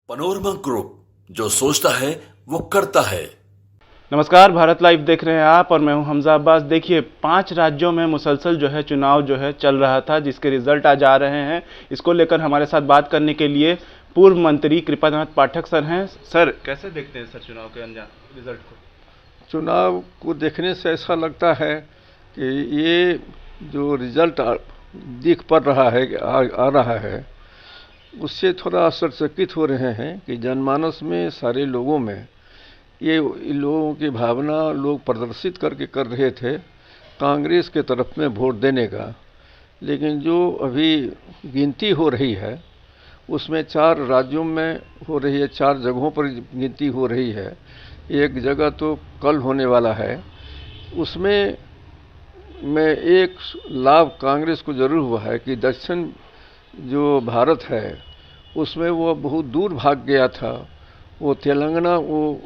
Panorama group, जो सोचता है वो करता है। नमस्कार, भारत लाइव देख रहे हैं आप और मैं हूं हमजा अब्बास। देखिए, 5 राज्यों में मुसलसल चुनाव चल रहा था, जिसके रिजल्ट आज आ रहे हैं। इसको लेकर हमारे साथ बात करने के लिए पूर्व मंत्री कृपानाथ पाठक सर हैं। सर, कैसे देखते हैं सर चुनाव के अंजाम रिजल्ट को? चुनाव को देखने से ऐसा लगता है कि ये जो रिजल्ट दिख पड़ रहा है, आ रहा है, उससे थोड़ा आश्चर्यचकित हो रहे हैं कि जनमानस में, सारे लोगों में ये लोगों की भावना लोग प्रदर्शित करके कर रहे थे कांग्रेस के तरफ में वोट देने का। लेकिन जो अभी गिनती हो रही है उसमें 4 राज्यों में हो रही है, 4 जगहों पर गिनती हो रही है। एक जगह तो कल होने वाला है। उसमें एक लाभ कांग्रेस को जरूर हुआ है कि दक्षिण जो भारत है उसमें वो बहुत दूर भाग गया था। वो तेलंगाना, वो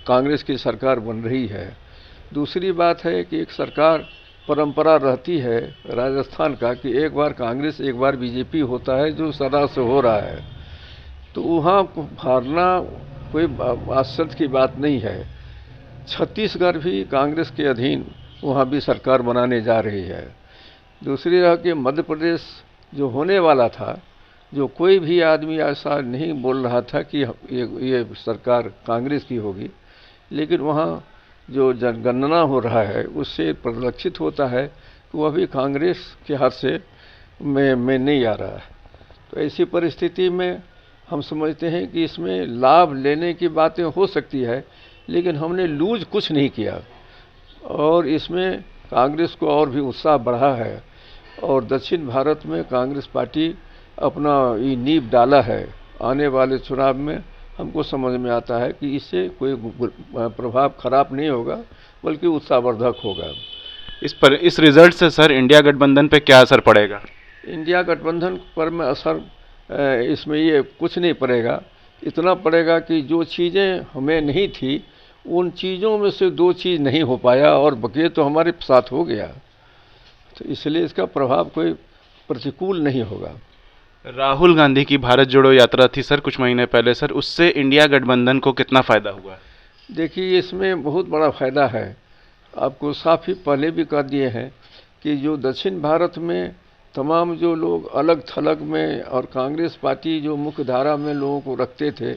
कांग्रेस की सरकार बन रही है। दूसरी बात है कि एक सरकार परंपरा रहती है राजस्थान का कि एक बार कांग्रेस एक बार बीजेपी होता है, जो सदा से हो रहा है। तो वहाँ हारना कोई आश्चर्य की बात नहीं है। छत्तीसगढ़ भी कांग्रेस के अधीन वहाँ भी सरकार बनाने जा रही है। दूसरी रह के मध्य प्रदेश जो होने वाला था, जो कोई भी आदमी ऐसा नहीं बोल रहा था कि ये सरकार कांग्रेस की होगी, लेकिन वहाँ जो जनगणना हो रहा है उससे परिलक्षित होता है कि वह भी कांग्रेस के हाथ से में नहीं आ रहा है। तो ऐसी परिस्थिति में हम समझते हैं कि इसमें लाभ लेने की बातें हो सकती है, लेकिन हमने लूज कुछ नहीं किया और इसमें कांग्रेस को और भी उत्साह बढ़ा है। और दक्षिण भारत में कांग्रेस पार्टी अपना ये नींव डाला है। आने वाले चुनाव में हमको समझ में आता है कि इससे कोई प्रभाव खराब नहीं होगा, बल्कि उत्साहवर्धक होगा। इस रिजल्ट से सर इंडिया गठबंधन पे क्या असर पड़ेगा? इंडिया गठबंधन पर में असर इसमें ये कुछ नहीं पड़ेगा। इतना पड़ेगा कि जो चीज़ें हमें नहीं थी, उन चीज़ों में से 2 चीज़ नहीं हो पाया और बकिया तो हमारे साथ हो गया। तो इसलिए इसका प्रभाव कोई प्रतिकूल नहीं होगा। राहुल गांधी की भारत जोड़ो यात्रा थी सर कुछ महीने पहले, सर उससे इंडिया गठबंधन को कितना फ़ायदा हुआ? देखिए, इसमें बहुत बड़ा फ़ायदा है। आपको साफ ही पहले भी कह दिए हैं कि जो दक्षिण भारत में तमाम जो लोग अलग थलग में और कांग्रेस पार्टी जो मुख्य धारा में लोगों को रखते थे,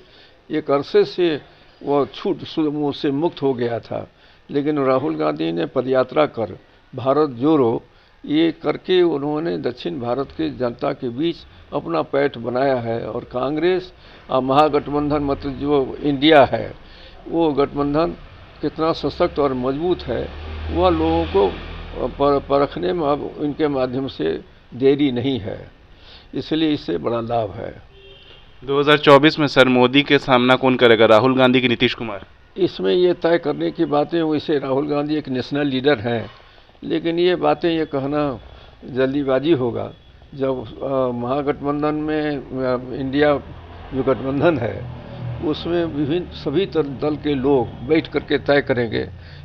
एक अरसे से वह छूट से मुक्त हो गया था। लेकिन राहुल गांधी ने पदयात्रा कर भारत जोड़ो ये करके उन्होंने दक्षिण भारत के जनता के बीच अपना पैठ बनाया है। और कांग्रेस और महागठबंधन, मतलब जो इंडिया है, वो गठबंधन कितना सशक्त और मजबूत है, वह लोगों को परखने में अब इनके माध्यम से देरी नहीं है। इसलिए इससे बड़ा लाभ है। 2024 में सर मोदी के सामना कौन करेगा, राहुल गांधी की नीतीश कुमार? इसमें ये तय करने की बातें, वैसे राहुल गांधी एक नेशनल लीडर हैं, लेकिन ये बातें ये कहना जल्दीबाजी होगा। जब महागठबंधन में इंडिया जो गठबंधन है उसमें विभिन्न सभी दल के लोग बैठ करके तय करेंगे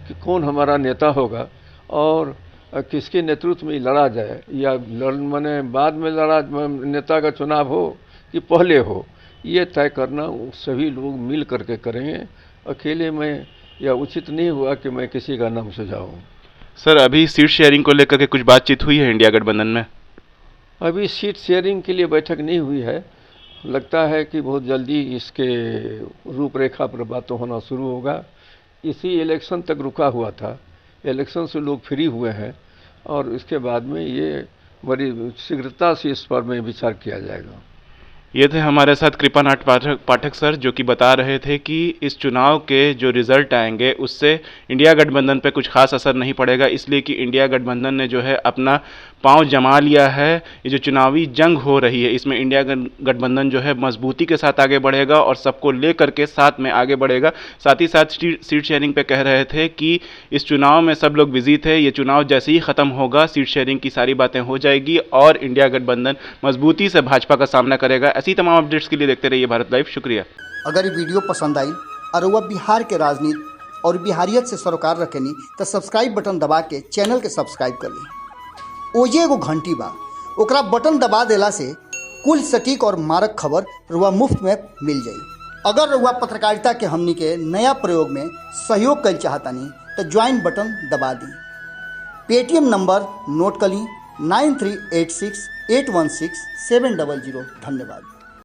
कि कौन हमारा नेता होगा और किसके नेतृत्व में लड़ा जाए, या माने बाद में लड़ा नेता का चुनाव हो कि पहले हो, ये तय करना सभी लोग मिल करके करेंगे। अकेले में यह उचित नहीं हुआ कि मैं किसी का नाम सुझाऊं। सर, अभी सीट शेयरिंग को लेकर के कुछ बातचीत हुई है इंडिया गठबंधन में? अभी सीट शेयरिंग के लिए बैठक नहीं हुई है। लगता है कि बहुत जल्दी इसके रूपरेखा पर बातें होना शुरू होगा। इसी इलेक्शन तक रुका हुआ था, इलेक्शन से लोग फ्री हुए हैं और इसके बाद में ये बड़ी शीघ्रता से इस पर में विचार किया जाएगा। ये थे हमारे साथ कृपानाथ पाठक सर, जो कि बता रहे थे कि इस चुनाव के जो रिजल्ट आएंगे उससे इंडिया गठबंधन पे कुछ खास असर नहीं पड़ेगा, इसलिए कि इंडिया गठबंधन ने अपना पांव जमा लिया है। ये जो चुनावी जंग हो रही है इसमें इंडिया गठबंधन मजबूती के साथ आगे बढ़ेगा और सबको लेकर के साथ में आगे बढ़ेगा। साथ ही साथ सीट शेयरिंग पे कह रहे थे कि इस चुनाव में सब लोग बिजी थे, ये चुनाव जैसे ही ख़त्म होगा सीट शेयरिंग की सारी बातें हो जाएगी और इंडिया गठबंधन मजबूती से भाजपा का सामना करेगा। ऐसी तमाम अपडेट्स के लिए देखते रहिए भारत लाइव। शुक्रिया। अगर ये वीडियो पसंद आई और वह बिहार के राजनीति और बिहारियत से सरोकार रखेनी तो सब्सक्राइब बटन दबा के चैनल के सब्सक्राइब कर ली। ओजे एगो घंटी बा, ओकरा बटन दबा देला से कुल सटीक और मारक खबर रुआ मुफ्त में मिल जाई। अगर रउआ पत्रकारिता के हमनी के नया प्रयोग में सहयोग कर चाहतानी तो ज्वाइन बटन दबा दी। पेटीएम नंबर नोट कर ली 9386816700। धन्यवाद।